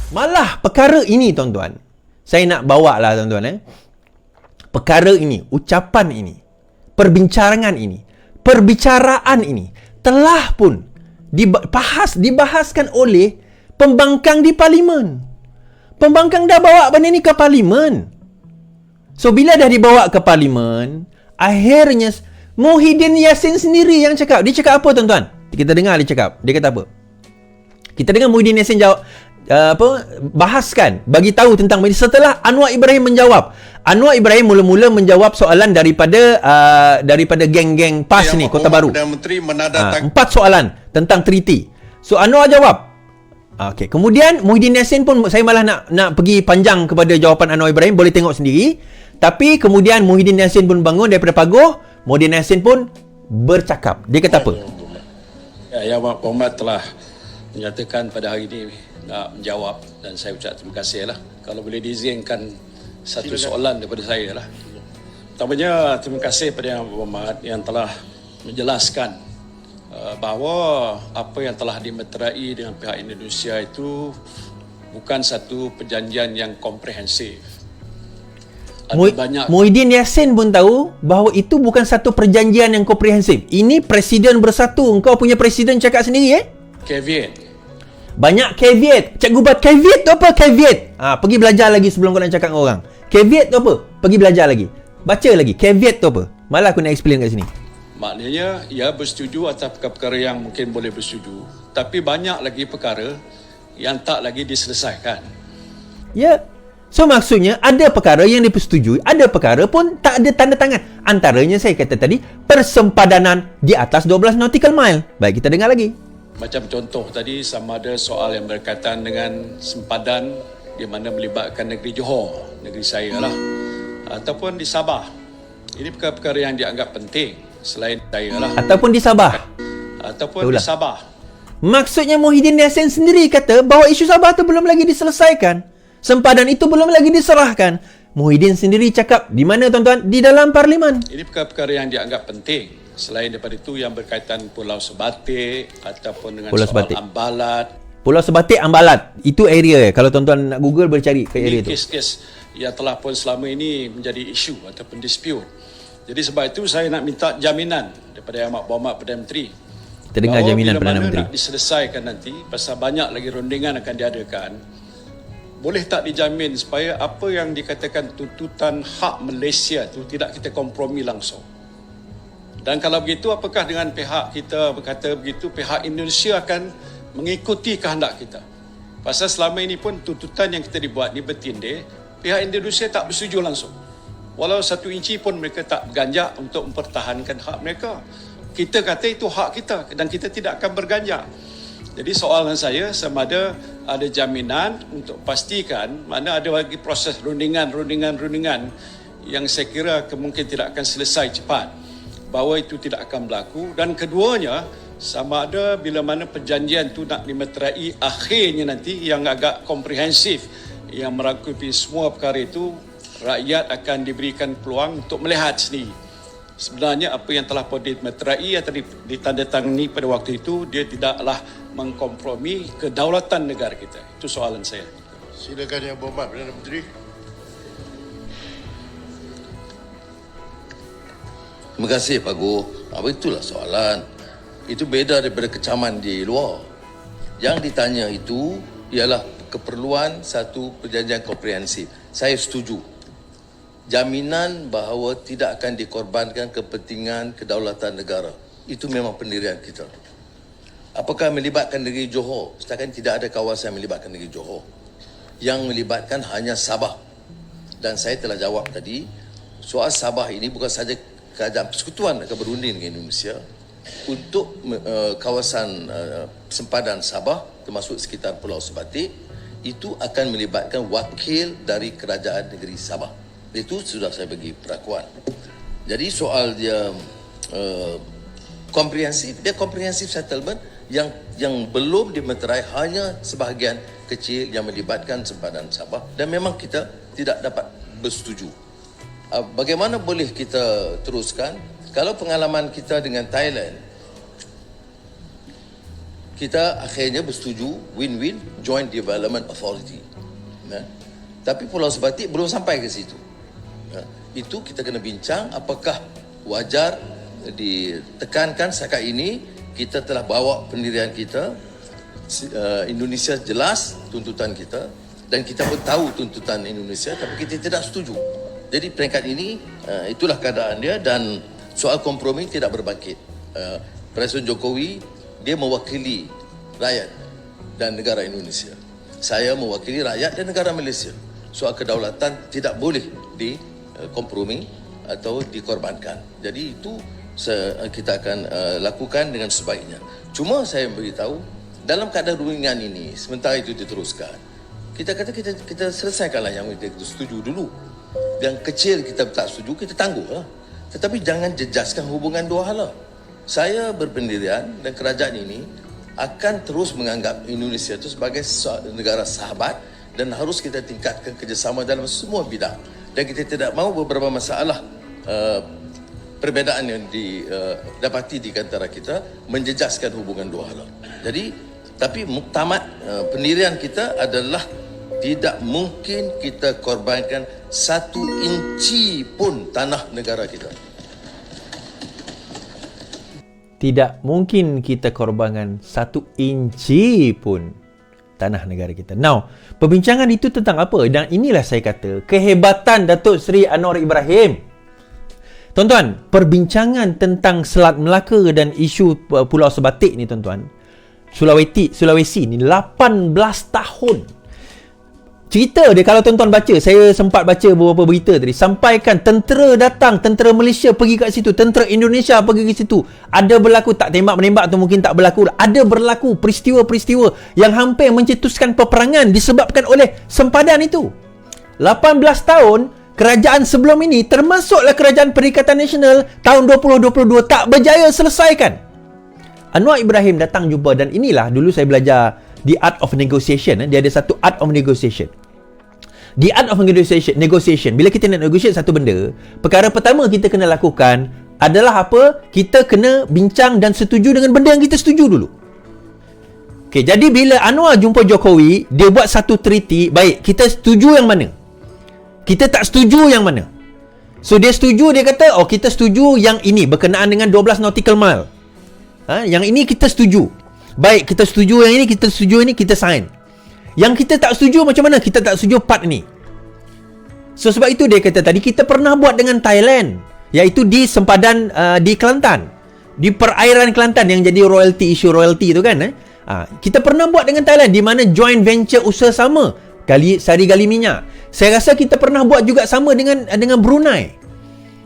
Malah perkara ini tuan-tuan, saya nak bawa lah tuan-tuan perkara ini, ucapan ini, perbincangan ini, perbicaraan ini telah pun dibahaskan oleh pembangkang di parlimen. Pembangkang dah bawa benda ni ke parlimen. So bila dah dibawa ke parlimen, akhirnya Muhyiddin Yassin sendiri yang cakap. Dia cakap apa tuan-tuan? Kita dengar dia cakap. Dia kata apa? Kita dengar Muhyiddin Yassin jawab, bahaskan, bagi tahu tentang setelah Anwar Ibrahim menjawab. Anwar Ibrahim mula-mula menjawab soalan daripada geng-geng PAS ni, Kota Baru. Menteri 4 soalan tentang treaty. So Anwar jawab. Okey, kemudian Muhyiddin Yassin pun, saya malah nak pergi panjang kepada jawapan Anwar Ibrahim, boleh tengok sendiri. Tapi kemudian Muhyiddin Yassin pun bangun daripada paguh, Muhyiddin Yassin pun bercakap. Dia kata apa? Ya, Yang Berhormat telah menyatakan pada hari ini nak menjawab, dan saya ucap terima kasih lah. Kalau boleh diizinkan satu soalan daripada saya lah. Pertamanya, terima kasih pada Yang Berhormat yang telah menjelaskan bahawa apa yang telah dimeterai dengan pihak Indonesia itu bukan satu perjanjian yang komprehensif. Muhyiddin Yassin pun tahu bahawa itu bukan satu perjanjian yang komprehensif. Ini Presiden bersatu. Engkau punya Presiden cakap sendiri Caveat. Banyak caveat. Cikgu buat caveat tu apa? Caveat. Pergi belajar lagi sebelum kau nak cakap dengan orang. Caveat tu apa? Pergi belajar lagi. Baca lagi. Caveat tu apa? Malah aku nak explain kat sini. Maknanya, ia bersetuju atas perkara-perkara yang mungkin boleh bersetuju. Tapi banyak lagi perkara yang tak lagi diselesaikan. Ya. So maksudnya ada perkara yang dipersetujui, ada perkara pun tak ada tanda tangan. Antaranya saya kata tadi, persempadanan di atas 12 nautical mile. Baik, kita dengar lagi. Macam contoh tadi, sama ada soal yang berkaitan dengan sempadan di mana melibatkan negeri Johor, negeri saya lah, ataupun di Sabah. Ini perkara-perkara yang dianggap penting selain saya lah. Ataupun di Sabah. Ataupun di Sabah. Maksudnya Muhyiddin Yassin sendiri kata bahawa isu Sabah tu belum lagi diselesaikan. Sempadan itu belum lagi diserahkan. Muhyiddin sendiri cakap di mana tuan-tuan? Di dalam parlimen. Ini perkara-perkara yang dianggap penting. Selain daripada itu yang berkaitan Pulau Sebatik ataupun dengan Pulau soal Sebatik. Ambalat. Pulau Sebatik, Ambalat. Itu area. Kalau tuan-tuan nak Google boleh cari ke area itu. Kes-kes yang telah pun selama ini menjadi isu ataupun dispute. Jadi sebab itu saya nak minta jaminan daripada Yang Berhormat Perdana Menteri. Kita dengar jaminan Perdana Menteri. Nak diselesaikan nanti, pasal banyak lagi rundingan akan diadakan. Boleh tak dijamin supaya apa yang dikatakan tuntutan hak Malaysia itu tidak kita kompromi langsung. Dan kalau begitu, apakah dengan pihak kita berkata begitu, pihak Indonesia akan mengikuti kehendak kita? Pasal selama ini pun tuntutan yang kita dibuat ni bertindih, pihak Indonesia tak bersetuju langsung. Walau 1 inci pun mereka tak berganjak untuk mempertahankan hak mereka. Kita kata itu hak kita dan kita tidak akan berganjak. Jadi soalan saya, sama ada jaminan untuk pastikan, mana ada lagi proses rundingan yang saya kira mungkin tidak akan selesai cepat, bahawa itu tidak akan berlaku. Dan keduanya, sama ada bila mana perjanjian itu nak dimeterai akhirnya nanti yang agak komprehensif, yang merangkupi semua perkara itu, rakyat akan diberikan peluang untuk melihat sendiri. Sebenarnya apa yang telah pun dimeterai atau ditandatangani pada waktu itu, dia tidaklah mengkompromi kedaulatan negara kita. Itu soalan saya. Silakan Yang Berhormat Perdana Menteri. Terima kasih Pak Guh. Itulah soalan. Itu beda daripada kecaman di luar. Yang ditanya itu ialah keperluan satu perjanjian komprehensif. Saya setuju. Jaminan bahawa tidak akan dikorbankan kepentingan kedaulatan negara. Itu memang pendirian kita. Apakah melibatkan negeri Johor? Setakat tidak ada kawasan yang melibatkan negeri Johor. Yang melibatkan hanya Sabah. Dan saya telah jawab tadi, soal Sabah ini bukan saja kerajaan persekutuan akan berunding dengan Indonesia untuk kawasan sempadan Sabah, termasuk sekitar Pulau Sebatik, itu akan melibatkan wakil dari kerajaan negeri Sabah. Itu sudah saya bagi perakuan. Jadi soal dia komprehensif, dia komprehensif settlement yang belum dimeterai hanya sebahagian kecil yang melibatkan sempadan Sabah, dan memang kita tidak dapat bersetuju. Bagaimana boleh kita teruskan? Kalau pengalaman kita dengan Thailand, kita akhirnya bersetuju win-win Joint Development Authority. Tapi Pulau Sebatik belum sampai ke situ. Itu kita kena bincang apakah wajar ditekankan setakat ini kita telah bawa pendirian kita. Indonesia jelas tuntutan kita dan kita pun tahu tuntutan Indonesia, tapi kita tidak setuju. Jadi peringkat ini itulah keadaan dia dan soal kompromi tidak berbangkit. Presiden Jokowi dia mewakili rakyat dan negara Indonesia. Saya mewakili rakyat dan negara Malaysia. Soal kedaulatan tidak boleh dikompromi atau dikorbankan. Jadi itu kita akan lakukan dengan sebaiknya. Cuma saya beritahu dalam keadaan ruingan ini, sementara itu diteruskan, kita kata kita selesaikanlah yang kita setuju dulu. Yang kecil kita tak setuju, kita tangguhlah. Tetapi jangan jejaskan hubungan dua hala. Saya berpendirian dan kerajaan ini akan terus menganggap Indonesia itu sebagai negara sahabat dan harus kita tingkatkan kerjasama dalam semua bidang. Dan kita tidak mahu beberapa masalah perbezaan yang didapati di antara kita menjejaskan hubungan dua hala. Jadi tapi muktamad pendirian kita adalah tidak mungkin kita korbankan 1 inci pun tanah negara kita. Tidak mungkin kita korbankan 1 inci pun tanah negara kita. Now, perbincangan itu tentang apa? Dan inilah saya kata kehebatan Datuk Seri Anwar Ibrahim. Tuan-tuan, perbincangan tentang Selat Melaka dan isu Pulau Sebatik ni tuan-tuan, Sulawesi ni 18 tahun. Cerita dia kalau tuan-tuan baca, saya sempat baca beberapa berita tadi, sampaikan tentera datang, tentera Malaysia pergi kat situ, tentera Indonesia pergi ke situ. Ada berlaku tak tembak-menembak atau mungkin tak berlaku. Ada berlaku peristiwa-peristiwa yang hampir mencetuskan peperangan disebabkan oleh sempadan itu. 18 tahun kerajaan sebelum ini, termasuklah kerajaan Perikatan Nasional tahun 2022 tak berjaya selesaikan. Anwar Ibrahim datang jumpa dan inilah dulu saya belajar The Art of Negotiation. Dia ada satu Art of Negotiation. The Art of Negotiation. Bila kita nak negotiate satu benda, perkara pertama kita kena lakukan adalah apa? Kita kena bincang dan setuju dengan benda yang kita setuju dulu. Okay, jadi bila Anwar jumpa Jokowi, dia buat satu treaty. Baik, kita setuju yang mana? Kita tak setuju yang mana? So dia setuju, dia kata, oh kita setuju yang ini berkenaan dengan 12 nautical mile. Yang ini kita setuju. Baik, kita setuju yang ini, kita setuju ini, kita sign. Yang kita tak setuju macam mana? Kita tak setuju part ni. So sebab itu dia kata tadi kita pernah buat dengan Thailand, iaitu di sempadan di Kelantan, di perairan Kelantan yang jadi isu royalty tu kan. Kita pernah buat dengan Thailand di mana joint venture usaha sama, sari gali minyak. Saya rasa kita pernah buat juga sama dengan Brunei.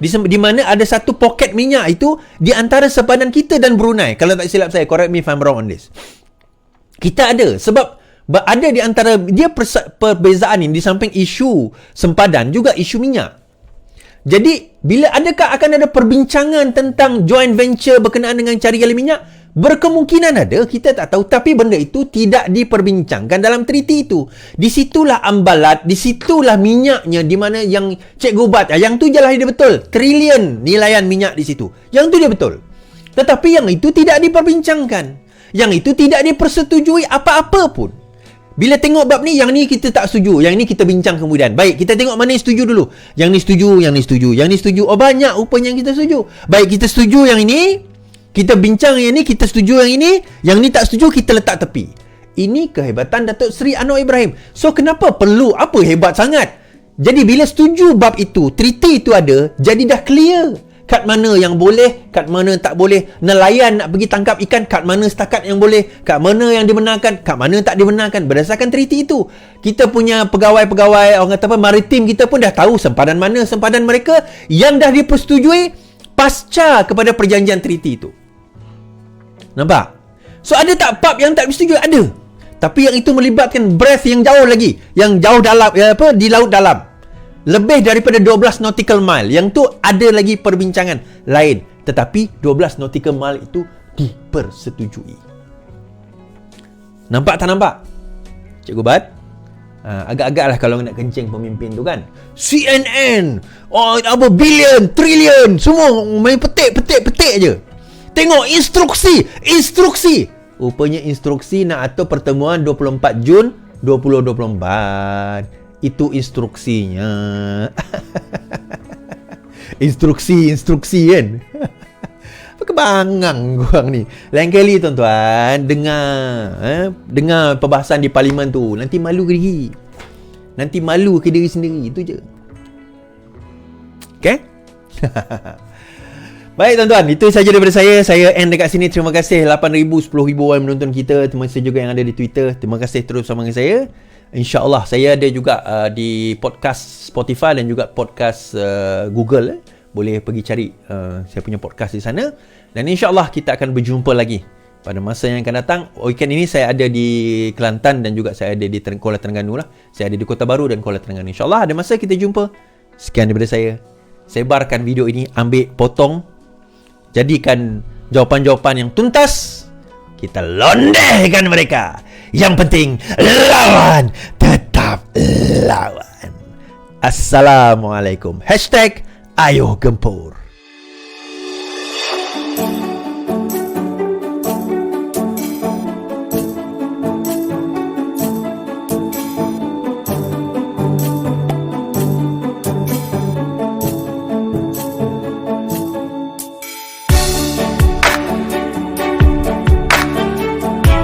Di mana ada satu poket minyak itu di antara sempadan kita dan Brunei. Kalau tak silap saya, correct me if I'm wrong on this. Kita ada, sebab ada di antara dia perbezaan ini di samping isu sempadan juga isu minyak. Jadi, bila adakah akan ada perbincangan tentang joint venture berkenaan dengan cari gali minyak? Berkemungkinan ada, kita tak tahu. Tapi benda itu tidak diperbincangkan dalam treaty itu. Disitulah ambalat, disitulah minyaknya, di mana yang Cikgu Bat, yang tu je lah dia betul. Trilion nilaian minyak di situ. Yang tu dia betul. Tetapi yang itu tidak diperbincangkan. Yang itu tidak dipersetujui apa-apa pun. Bila tengok bab ni, yang ni kita tak setuju, yang ni kita bincang kemudian. Baik, kita tengok mana yang setuju dulu. Yang ni setuju, yang ni setuju, yang ni setuju. Oh, banyak rupanya yang kita setuju. Baik, kita setuju yang ini, kita bincang yang ni, kita setuju yang ni tak setuju, kita letak tepi. Ini kehebatan Datuk Seri Anwar Ibrahim. So, kenapa perlu? Apa hebat sangat? Jadi, bila setuju bab itu, treaty itu ada, jadi dah clear. Kat mana yang boleh, kat mana tak boleh. Nelayan nak pergi tangkap ikan, kat mana setakat yang boleh, kat mana yang dibenarkan, kat mana tak dibenarkan. Berdasarkan treaty itu, kita punya pegawai-pegawai, orang kata apa, maritim kita pun dah tahu sempadan mana sempadan mereka yang dah dipersetujui pasca kepada perjanjian treaty itu. Nampak? So, ada tak bab yang tak disetujui? Ada. Tapi yang itu melibatkan breadth yang jauh lagi, yang jauh dalam, di laut dalam. Lebih daripada 12 nautical mile. Yang tu ada lagi perbincangan lain. Tetapi 12 nautical mile itu dipersetujui. Nampak tak nampak? Cikgu Bat? Agak-agak lah kalau nak kencing pemimpin tu kan. CNN, billion, trillion, semua main petik je. Tengok instruksi. Rupanya instruksi nak atur pertemuan 24 Jun 2024. Itu instruksinya. Instruksi kan. Apa kebangang korang ni. Lain kali tuan-tuan dengar perbahasan di parlimen tu, nanti malu ke diri. Nanti malu ke diri sendiri. Itu je. Okay? Baik tuan-tuan, itu saja daripada saya. Saya end dekat sini. Terima kasih 8,000, 10,000 orang menonton kita. Terima kasih juga yang ada di Twitter. Terima kasih terus bersama dengan saya. InsyaAllah saya ada juga di podcast Spotify dan juga podcast Google. Boleh pergi cari saya punya podcast di sana. Dan insyaAllah kita akan berjumpa lagi pada masa yang akan datang. Weekend ini saya ada di Kelantan dan juga saya ada di Kuala Terengganu lah. Saya ada di Kota Baru dan Kuala Terengganu. InsyaAllah ada masa kita jumpa. Sekian daripada saya. Sebarkan video ini, ambil, potong, jadikan jawapan-jawapan yang tuntas. Kita londehkan mereka. Yang penting lawan, tetap lawan. Assalamualaikum. #Ayo Gempur.